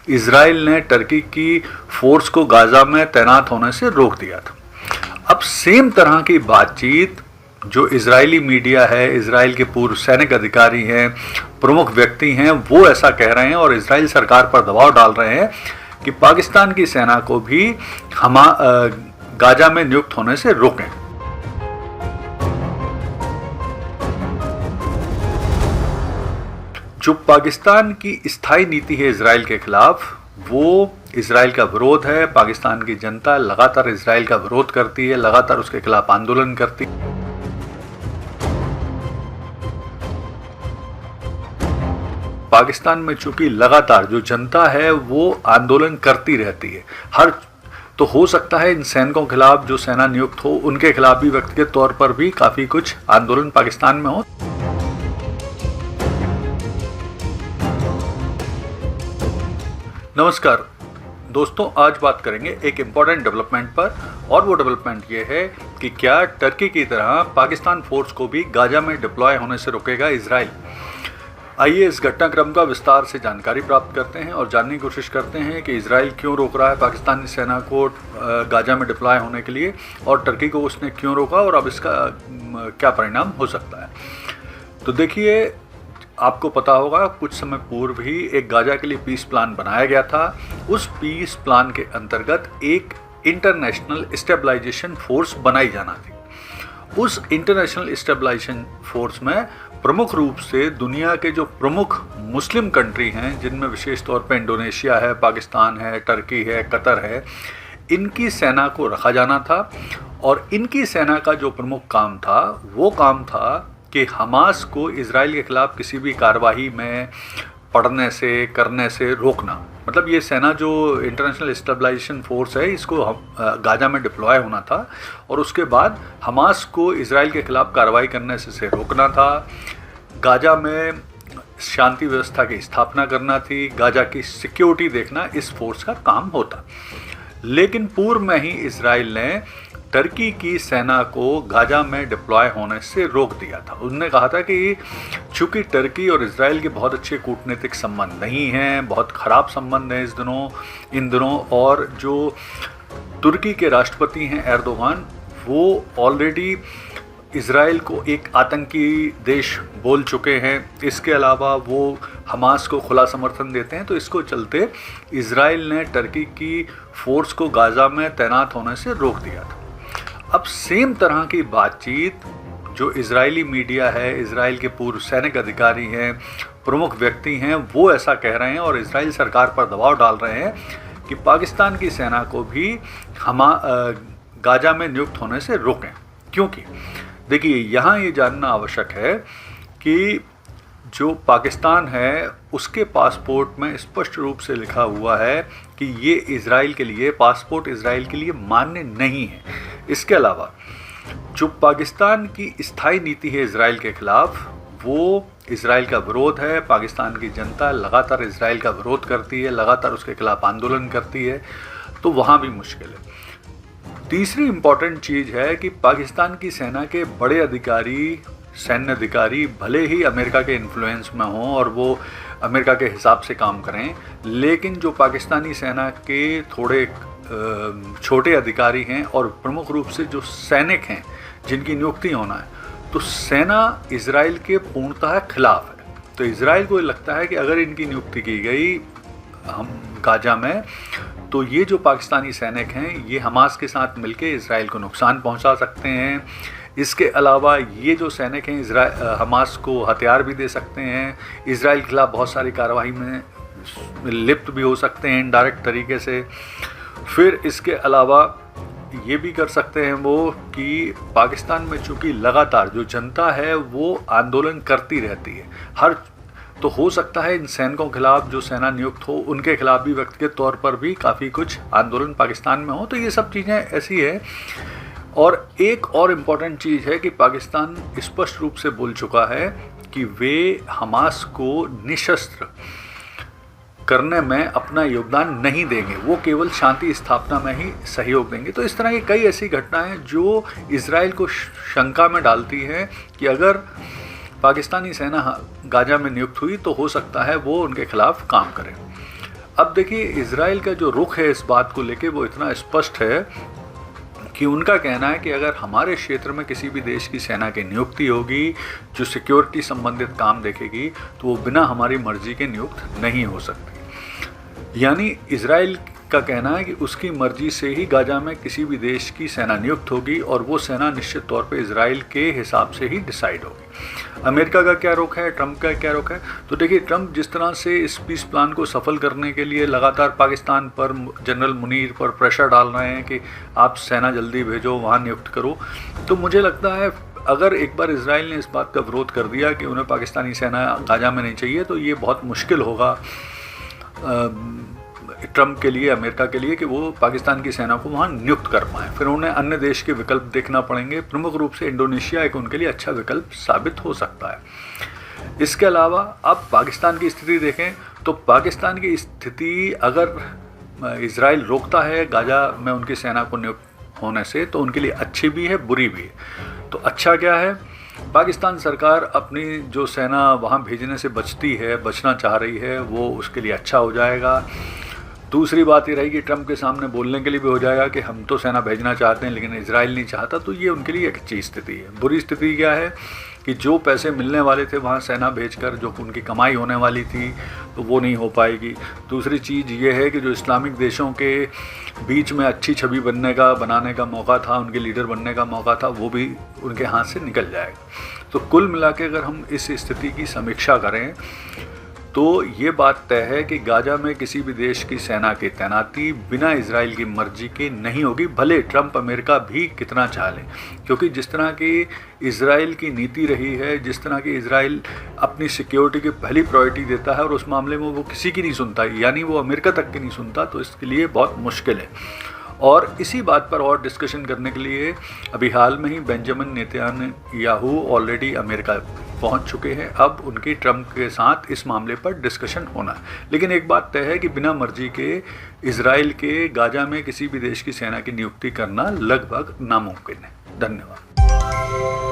Israel ने Turkey की force को गाजा में तैनात होने से रोक दिया था। अब सेम तरह की बातचीत जो इजरायली मीडिया है, इजराइल के पूर्व सैनिक अधिकारी हैं, प्रमुख व्यक्ति हैं, वो ऐसा कह रहे हैं और इजराइल सरकार पर दबाव डाल रहे हैं कि पाकिस्तान की सेना को भी गाजा में नियुक्त होने से रोकें। जो पाकिस्तान की स्थायी नीति है इजराइल के खिलाफ, वो इजराइल का विरोध है। पाकिस्तान की जनता लगातार इजराइल का विरोध करती है, लगातार उसके खिलाफ आंदोलन करती है। पाकिस्तान में चूंकि लगातार जो जनता है वो आंदोलन करती रहती है, तो हो सकता है इन सैनिकों के खिलाफ जो सेना नियुक्त हो उनके खिलाफ भी व्यक्तिगत तौर पर भी काफी कुछ आंदोलन पाकिस्तान में हो। नमस्कार दोस्तों, आज बात करेंगे एक इम्पॉर्टेंट डेवलपमेंट पर, और वो डेवलपमेंट ये है कि क्या टर्की की तरह पाकिस्तान फोर्स को भी गाजा में डिप्लॉय होने से रोकेगा इजराइल। आइए इस घटनाक्रम का विस्तार से जानकारी प्राप्त करते हैं और जानने की कोशिश करते हैं कि इजराइल क्यों रोक रहा है पाकिस्तानी सेना को गाजा में डिप्लॉय होने के लिए, और टर्की को उसने क्यों रोका और अब इसका क्या परिणाम हो सकता है। तो देखिए, आपको पता होगा कुछ समय पूर्व ही एक गाजा के लिए पीस प्लान बनाया गया था। उस पीस प्लान के अंतर्गत एक इंटरनेशनल स्टेबलाइजेशन फोर्स बनाई जाना थी। उस इंटरनेशनल स्टेबलाइजेशन फोर्स में प्रमुख रूप से दुनिया के जो प्रमुख मुस्लिम कंट्री हैं, जिनमें विशेष तौर पर इंडोनेशिया है, पाकिस्तान है, टर्की है, कतर है, इनकी सेना को रखा जाना था। और इनकी सेना का जो प्रमुख काम था वो काम था कि हमास को इजराइल के खिलाफ किसी भी कार्रवाई में पड़ने से, करने से रोकना। मतलब ये सेना जो इंटरनेशनल स्टेबलाइजेशन फोर्स है, इसको गाजा में डिप्लॉय होना था और उसके बाद हमास को इजराइल के खिलाफ कार्रवाई करने से रोकना था। गाजा में शांति व्यवस्था की स्थापना करना थी, गाजा की सिक्योरिटी देखना इस फोर्स का काम होता। लेकिन पूर्व में ही इजराइल ने टर्की की सेना को गाजा में डिप्लॉय होने से रोक दिया था। उन्होंने कहा था कि चूंकि टर्की और इजराइल के बहुत अच्छे कूटनीतिक संबंध नहीं हैं, बहुत ख़राब संबंध हैं इन दिनों, और जो तुर्की के राष्ट्रपति हैं एर्दोगान, वो ऑलरेडी इजराइल को एक आतंकी देश बोल चुके हैं। इसके अलावा वो हमास को खुला समर्थन देते हैं। तो इसको चलते इजराइल ने टर्की की फोर्स को गाजा में तैनात होने से रोक दिया था। अब सेम तरह की बातचीत जो इजरायली मीडिया है, इजराइल के पूर्व सैनिक अधिकारी हैं, प्रमुख व्यक्ति हैं, वो ऐसा कह रहे हैं और इजराइल सरकार पर दबाव डाल रहे हैं कि पाकिस्तान की सेना को भी गाजा में नियुक्त होने से रोकें। क्योंकि देखिए, यहाँ ये जानना आवश्यक है कि जो पाकिस्तान है उसके पासपोर्ट में स्पष्ट रूप से लिखा हुआ है कि ये इजराइल के लिए, पासपोर्ट इजराइल के लिए मान्य नहीं है। इसके अलावा जो पाकिस्तान की स्थायी नीति है इजराइल के खिलाफ, वो इजराइल का विरोध है। पाकिस्तान की जनता लगातार इजराइल का विरोध करती है, लगातार उसके खिलाफ आंदोलन करती है, तो वहाँ भी मुश्किल है। तीसरी इम्पॉर्टेंट चीज़ है कि पाकिस्तान की सेना के बड़े अधिकारी, सैन्य अधिकारी, भले ही अमेरिका के इन्फ्लुएंस में हों और वो अमेरिका के हिसाब से काम करें, लेकिन जो पाकिस्तानी सेना के थोड़े छोटे अधिकारी हैं और प्रमुख रूप से जो सैनिक हैं जिनकी नियुक्ति होना है, तो सेना इजराइल के पूर्णतः खिलाफ है। तो इजराइल को लगता है कि अगर इनकी नियुक्ति की गई हम गाजा में, तो ये जो पाकिस्तानी सैनिक हैं ये हमास के साथ मिलकर इजराइल को नुकसान पहुंचा सकते हैं। इसके अलावा ये जो सैनिक हैं हमास को हथियार भी दे सकते हैं, इजराइल के खिलाफ बहुत सारी कार्रवाई में लिप्त भी हो सकते हैं इनडायरेक्ट तरीके से। फिर इसके अलावा ये भी कर सकते हैं वो कि पाकिस्तान में चूँकि लगातार जो जनता है वो आंदोलन करती रहती है, तो हो सकता है इन सैनिकों के खिलाफ जो सेना नियुक्त हो उनके खिलाफ भी व्यक्तिगत तौर पर भी काफ़ी कुछ आंदोलन पाकिस्तान में हो। तो ये सब चीज़ें ऐसी है। और एक और इम्पॉर्टेंट चीज़ है कि पाकिस्तान स्पष्ट रूप से बोल चुका है कि वे हमास को निशस्त्र करने में अपना योगदान नहीं देंगे, वो केवल शांति स्थापना में ही सहयोग देंगे। तो इस तरह की कई ऐसी घटनाएं जो इजराइल को शंका में डालती हैं कि अगर पाकिस्तानी सेना गाजा में नियुक्त हुई तो हो सकता है वो उनके खिलाफ काम करे। अब देखिए, इजराइल का जो रुख है इस बात को लेके वो इतना स्पष्ट है कि उनका कहना है कि अगर हमारे क्षेत्र में किसी भी देश की सेना की नियुक्ति होगी जो सिक्योरिटी संबंधित काम देखेगी, तो वो बिना हमारी मर्जी के नियुक्त नहीं हो सकती। यानी इजराइल का कहना है कि उसकी मर्जी से ही गाजा में किसी भी देश की सेना नियुक्त होगी और वो सेना निश्चित तौर पे इजराइल के हिसाब से ही डिसाइड होगी। अमेरिका का क्या रुख है, ट्रंप का क्या रुख है? तो देखिए, ट्रंप जिस तरह से इस पीस प्लान को सफल करने के लिए लगातार पाकिस्तान पर, जनरल मुनीर पर प्रेशर डाल रहे हैं कि आप सेना जल्दी भेजो, वहाँ नियुक्त करो, तो मुझे लगता है अगर एक बार इजराइल ने इस बात का विरोध कर दिया कि उन्हें पाकिस्तानी सेना गाजा में नहीं चाहिए, तो ये बहुत मुश्किल होगा ट्रंप के लिए, अमेरिका के लिए, कि वो पाकिस्तान की सेना को वहाँ नियुक्त कर पाएँ। फिर उन्हें अन्य देश के विकल्प देखना पड़ेंगे। प्रमुख रूप से इंडोनेशिया एक उनके लिए अच्छा विकल्प साबित हो सकता है। इसके अलावा अब पाकिस्तान की स्थिति देखें तो पाकिस्तान की स्थिति, अगर इजराइल रोकता है गाजा में उनकी सेना को नियुक्त होने से, तो उनके लिए अच्छी भी है, बुरी भी है। तो अच्छा क्या है? पाकिस्तान सरकार अपनी जो सेना वहाँ भेजने से बचना चाह रही है, वो उसके लिए अच्छा हो जाएगा। दूसरी बात ये रहेगी, ट्रंप के सामने बोलने के लिए भी हो जाएगा कि हम तो सेना भेजना चाहते हैं लेकिन इजराइल नहीं चाहता, तो ये उनके लिए एक अच्छी स्थिति है। बुरी स्थिति क्या है कि जो पैसे मिलने वाले थे वहाँ सेना भेजकर, जो उनकी कमाई होने वाली थी, तो वो नहीं हो पाएगी। दूसरी चीज़ ये है कि जो इस्लामिक देशों के बीच में अच्छी छवि बनाने का मौका था, उनके लीडर बनने का मौका था, वो भी उनके हाथ से निकल जाएगा। तो कुल मिला के अगर हम इस स्थिति की समीक्षा करें तो ये बात तय है कि गाजा में किसी भी देश की सेना की तैनाती बिना इजराइल की मर्जी के नहीं होगी, भले ट्रंप अमेरिका भी कितना चाह ले। क्योंकि जिस तरह की इजराइल की नीति रही है, जिस तरह की इजराइल अपनी सिक्योरिटी की पहली प्रायोरिटी देता है और उस मामले में वो किसी की नहीं सुनता, यानी वो अमेरिका तक की नहीं सुनता, तो इसके लिए बहुत मुश्किल है। और इसी बात पर और डिस्कशन करने के लिए अभी हाल में ही बेंजामिन नेतन्याहू ऑलरेडी अमेरिका पहुंच चुके हैं। अब उनकी ट्रंप के साथ इस मामले पर डिस्कशन होना है। लेकिन एक बात तय है कि बिना मर्जी के इजराइल के गाजा में किसी भी देश की सेना की नियुक्ति करना लगभग नामुमकिन है। धन्यवाद।